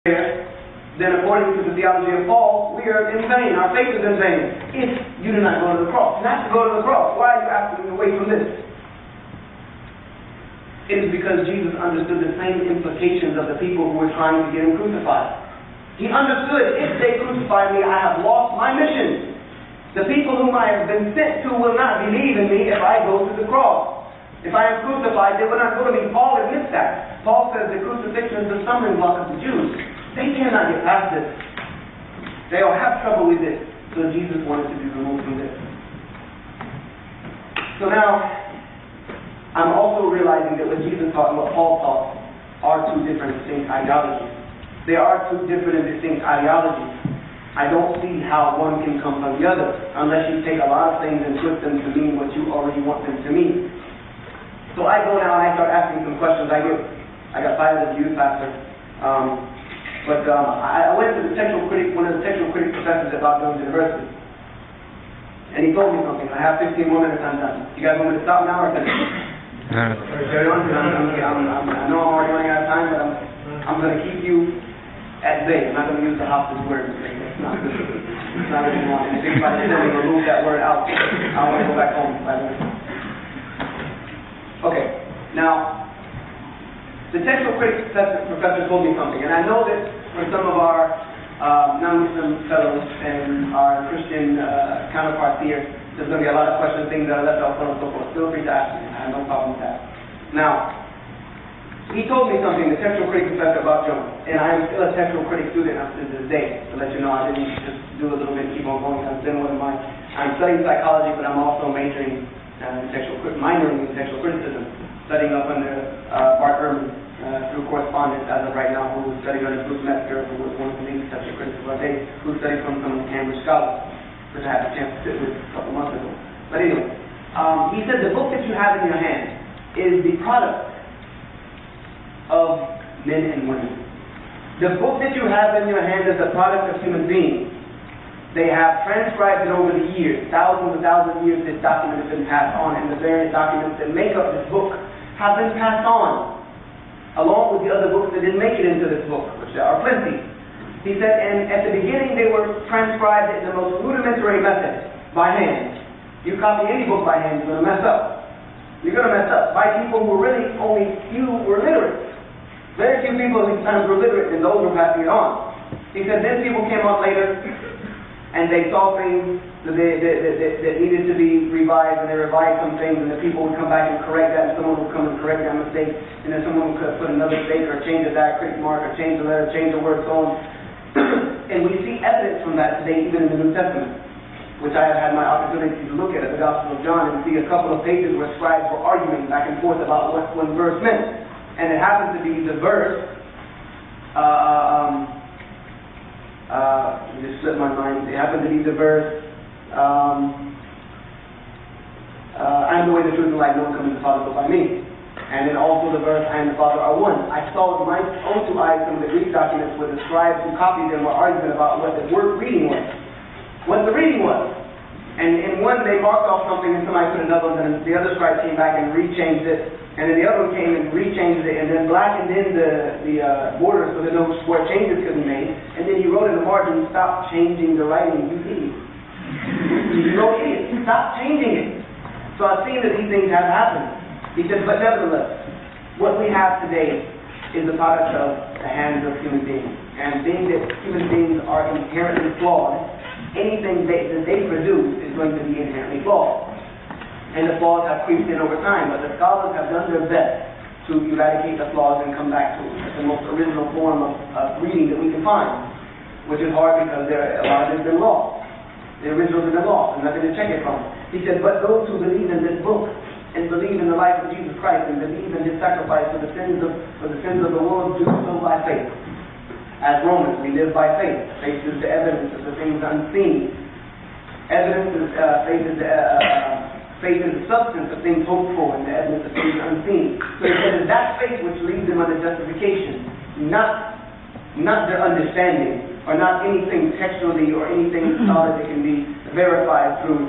then according to the theology of Paul, we are in vain. Our faith is in vain if you do not go to the cross. Not to go to the cross. Why are you asking me away from this? It is because Jesus understood the same implications of the people who were trying to get him crucified. He understood, if they crucify me, I have lost my mission. The people whom I have been sent to will not believe in me if I go to the cross. If I am crucified, they will not go to me. Paul admits that. Paul says the crucifixion is the stumbling block of the Jews. They cannot get past this. They will have trouble with this. So Jesus wanted to be removed from this. So now, I'm also realizing that what Jesus taught and what Paul taught are two different distinct ideologies. They are two different and distinct ideologies. I don't see how one can come from the other unless you take a lot of things and twist them to mean what you already want them to mean. So I go now and I start asking some questions. I got fired as a youth pastor. I went to one of the textual critic professors at Jones University. And he told me something. I have 15 more minutes, I'm done. You guys want me to stop now or finish? Carry on, because I know I'm already running out of time, but I'm going to keep you at bay. I'm not going to use the hostage word. It's not good. It's not what you want. And if anybody says they remove that word out, I want to go back home, by the way. Okay, now, the textual critic professor told me something, and I know that for some of our non-Muslim fellows and our Christian counterparts here, there's going to be a lot of questions, things that are left out, so on and so forth. Feel free to ask me. I have no problem with that. Now, he told me something, the textual critic professor about Jones, and I am still a textual critic student up to this day, to let you know I didn't just do a little bit and keep on going. I'm studying psychology, but I'm also majoring minoring in textual criticism, studying up under Bart Ehrman through correspondence as of right now, who was studying under Bruce Metzger, who was one of the leading textual critics of our day, who studied from some of the Cambridge scholars, which I had a chance to sit with a couple months ago. But anyway, he said the book that you have in your hand is the product of men and women. The book that you have in your hand is the product of human beings. They have transcribed it over the years. Thousands and thousands of years this document has been passed on, and the various documents that make up this book have been passed on, along with the other books that didn't make it into this book, which there are plenty. He said, and at the beginning they were transcribed in the most rudimentary method, by hand. You copy any book by hand, you're going to mess up. You're going to mess up by people who really only few were literate. Very few people at these times were literate, and those were passing it on. He said, then people came out later, and they saw things that needed to be revised, and they revised some things, and the people would come back and correct that, and someone would come and correct that mistake, and then someone could put another mistake, or change a diacritic mark, or change the letter, change the word, so on. And we see evidence from that today, even in the New Testament, which I have had my opportunity to look at the Gospel of John, and see a couple of pages where scribes were arguing back and forth about what one verse meant. And it happened to be the verse, it just slipped my mind. It happened to be the verse, I am the way, the truth, and the life. No one comes to the Father but by me. And then also the verse, I and the Father are one. I saw with my own two eyes some of the Greek documents where the scribes who copied them were arguing about what the word reading was. What the reading was. And in one they marked off something and somebody put another one, and the other scribe came back and rechanged it. And then the other one came and rechanged it, and then blackened in the borders so that no square changes could be made. And then he wrote in the margin, stop changing the writing, you idiot. You wrote idiot. Stop changing it. So I've seen that these things have happened. He said, but nevertheless, what we have today is the product of the hands of human beings. And being that human beings are inherently flawed, anything that they produce is going to be inherently flawed. And the flaws have creeped in over time, but the scholars have done their best to eradicate the flaws and come back to the most original form of reading that we can find, which is hard because a lot of it has been lost. The originals have been lost, and nothing to check it from. He said, but those who believe in this book and believe in the life of Jesus Christ and believe in his sacrifice for the sins of the world do so by faith. As Romans, we live by faith. Faith is the evidence of the things unseen. Faith is the substance of things hoped for and the evidence of things unseen. So he says that faith which leads them unto justification, not their understanding, or not anything textually or anything solid that can be verified through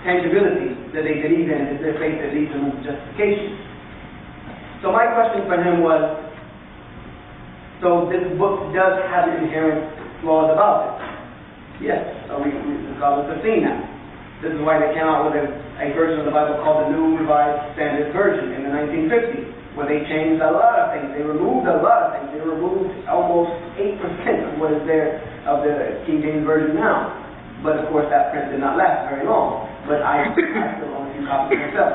tangibility that they believe in. Is their faith that leads them unto justification. So my question for him was, So this book does have inherent flaws about it. Yes, we scholars have seen that. This is why they came out with a version of the Bible called the New Revised Standard Version in the 1950s, where they changed a lot of things. They removed a lot of things. They removed almost 8% of what is there of the King James Version now. But of course that print did not last very long. But I still own a few copies myself.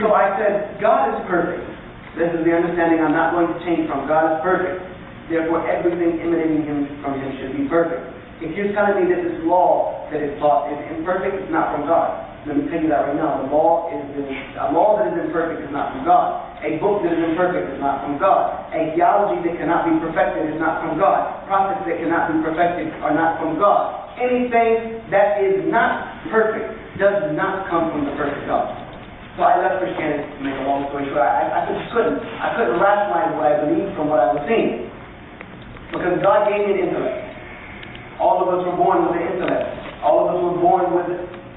So I said, God is perfect. This is the understanding I'm not going to change from. God is perfect. Therefore everything emanating from Him should be perfect. If you're telling me that this law that is taught is imperfect, it's not from God. Let me tell you that right now. A law that is imperfect is not from God. A book that is imperfect is not from God. A theology that cannot be perfected is not from God. Prophets that cannot be perfected are not from God. Anything that is not perfect does not come from the perfect God. So I left Christianity, to make a long story short. I just couldn't rationalize what I believed from what I was seeing. Because God gave me an intellect. All of us were born with an intellect. All of us were born with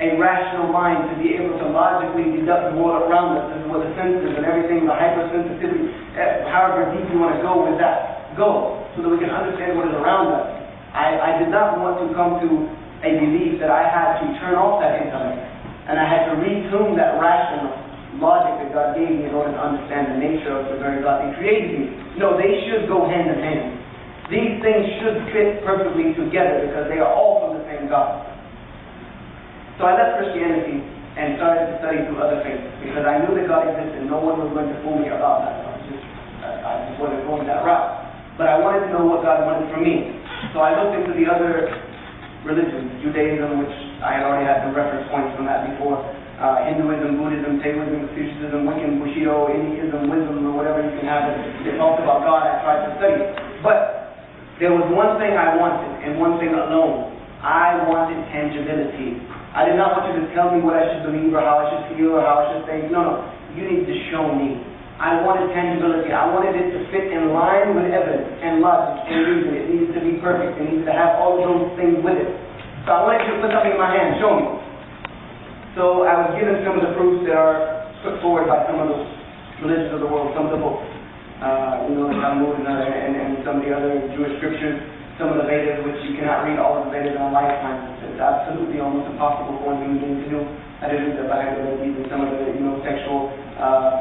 a rational mind to be able to logically deduct the world around us. This is where the senses and everything, the hypersensitivity, however deep you want to go with that, go, so that we can understand what is around us. I did not want to come to a belief that I had to turn off that intellect, and I had to retune that rational logic that God gave me in order to understand the nature of the very God that created me. No, they should go hand in hand. These things should fit perfectly together because they are all from the same God. So I left Christianity and started to study through other faiths because I knew that God existed. No one was going to fool me about that. I just wasn't going that route. But I wanted to know what God wanted from me. So I looked into the other religions, Judaism, which I had already had some reference points from that before, Hinduism, Buddhism, Taoism, Confucianism, Wiccan, Bushido, Indianism, wisdom, or whatever you can have that talks about God. I tried to study it. But there was one thing I wanted, and one thing alone. I wanted tangibility. I did not want you to tell me what I should believe or how I should feel or how I should think. No. You need to show me. I wanted tangibility. I wanted it to fit in line with evidence and logic and reason. It needed to be perfect. It needed to have all of those things with it. So I wanted you to put something in my hand. Show me. So I was given some of the proofs that are put forward by some of the religions of the world, some of the books. The Talmud and some of the other Jewish scriptures, some of the Vedas, which you cannot read all of the Vedas in a lifetime. It's absolutely almost impossible for one human being to do. I didn't read the Bible, even some of the sexual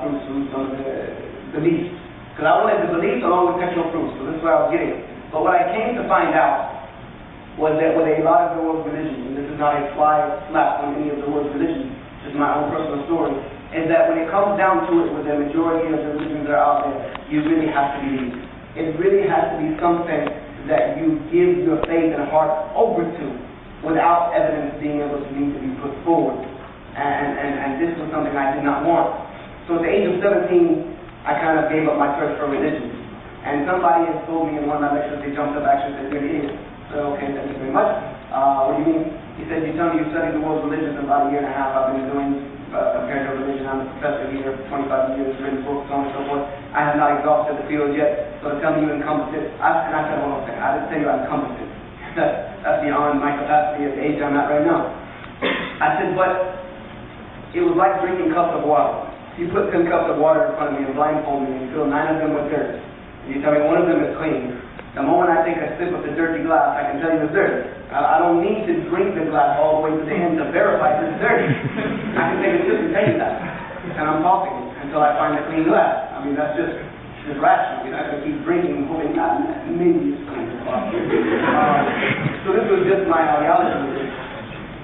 proofs from some of the beliefs. Because I wanted the beliefs along with sexual proofs, so this is where I was getting. But what I came to find out was that with a lot of the world's religions, and this is not a slap on any of the world's religions, just my own personal story, is that when it comes down to it, with the majority of the religions that are out there, you really have to believe. It really has to be something that you give your faith and heart over to without evidence being able to need to be put forward. And this was something I did not want. So at the age of 17, I kind of gave up my search for religion. And somebody has told me in one of my lectures, they jumped up actually and said, "You're an idiot." So, okay, thank you very much. What do you mean? He said, "You tell me you studied the world's religions in about a year and a half. I've been doing comparative religion. I'm a professor here for 25 years, written books, so on and so forth. I have not exhausted the field yet, so to tell me you encompass it." And I said, "Hold on a second. I didn't tell you I encompass it. That's beyond my capacity at the age I'm at right now." I said, "But it was like drinking cups of water. You put 10 cups of water in front of me and blindfold me and you fill 9 of them with dirt. And you tell me one of them is clean. The moment I take a sip of the dirty glass, I can tell you it's dirty. I don't need to drink the glass all the way to the end to verify that it's dirty. I can take a sip and tell you that. And I'm talking until I find a clean glass. I mean, that's just rational. You're not going to keep drinking, hoping maybe it's clean. So this was just my ideology.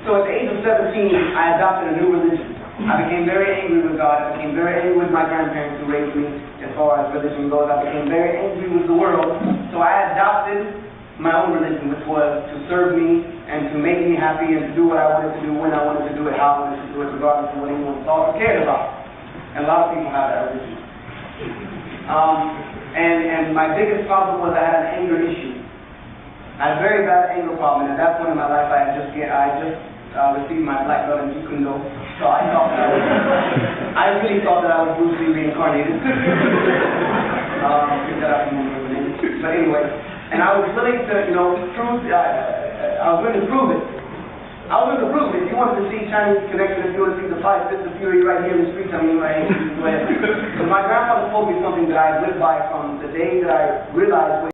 So at the age of 17, I adopted a new religion. I became very angry with God. I became very angry with my grandparents who raised me as far as religion goes. I became very angry with the world. So I adopted my own religion, which was to serve me and to make me happy and to do what I wanted to do, when I wanted to do it, how I wanted to do it, regardless of what anyone thought or cared about. And a lot of people have that religion. And my biggest problem was I had an anger issue. I had a very bad anger problem, and at that point in my life I just received my black belt in Jeet Kune Do. So I thought that I really thought that I was Bruce Lee reincarnated. But anyway, and I was willing to, prove. I was willing to prove it. I was in the room. If you wanted to see Chinese connection, if you want to see the fight, Mr. Fury right here in the street, I mean, right here, go ahead. But my grandfather told me something that I lived by from the day that I realized